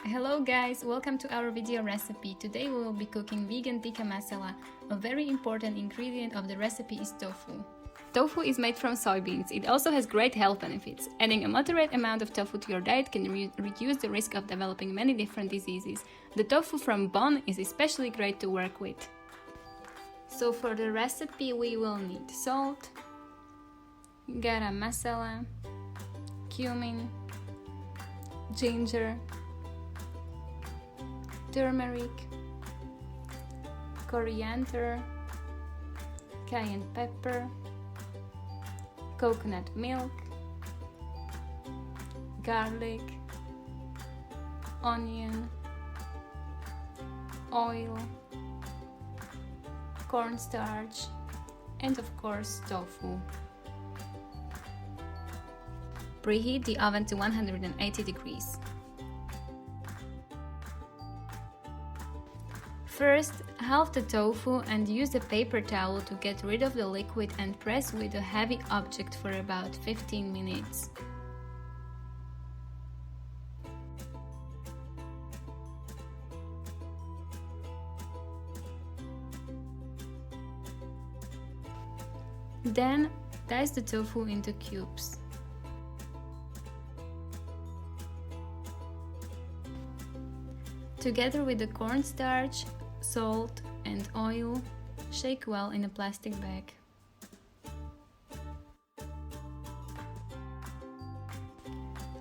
Hello guys, welcome to our video recipe. Today we will be cooking vegan tikka masala. A very important ingredient of the recipe is tofu. Tofu is made from soybeans. It also has great health benefits. Adding a moderate amount of tofu to your diet can reduce the risk of developing many different diseases. The tofu from bone is especially great to work with. So for the recipe we will need salt, garam masala, cumin, ginger, turmeric, coriander, cayenne pepper, coconut milk, garlic, onion, oil, cornstarch, and of course tofu. Preheat the oven to 180 degrees. First, halve the tofu and use a paper towel to get rid of the liquid and press with a heavy object for about 15 minutes. Then, dice the tofu into cubes. Together with the cornstarch, salt and oil, shake well in a plastic bag.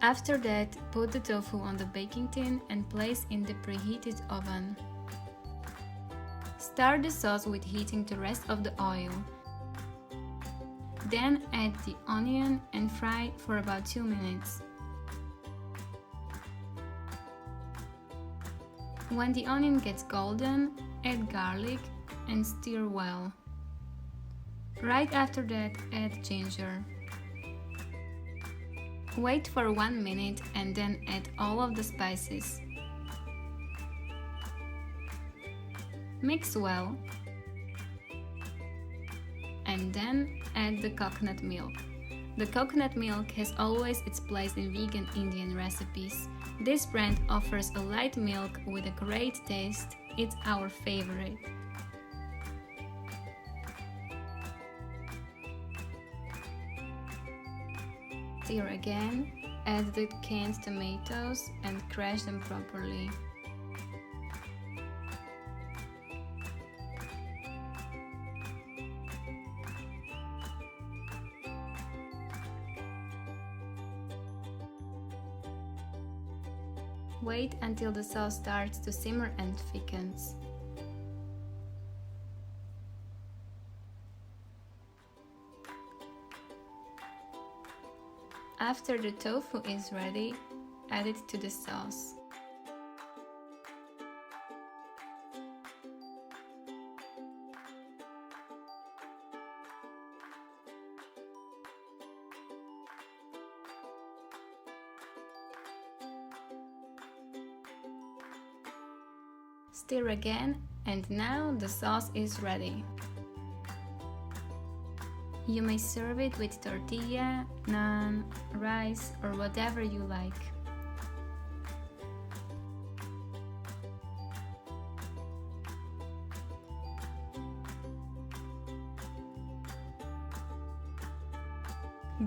After that, put the tofu on the baking tin and place in the preheated oven. Start the sauce with heating the rest of the oil. Then add the onion and fry for about 2 minutes. When the onion gets golden, add garlic and stir well. Right after that, add ginger. Wait for 1 minute and then add all of the spices. Mix well and then add the coconut milk. The coconut milk has always its place in vegan Indian recipes. This brand offers a light milk with a great taste. It's our favorite. Stir again, add the canned tomatoes and crash them properly. Wait until the sauce starts to simmer and thickens. After the tofu is ready, add it to the sauce. Stir again, and now the sauce is ready. You may serve it with tortilla, naan, rice, or whatever you like.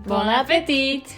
Bon appétit!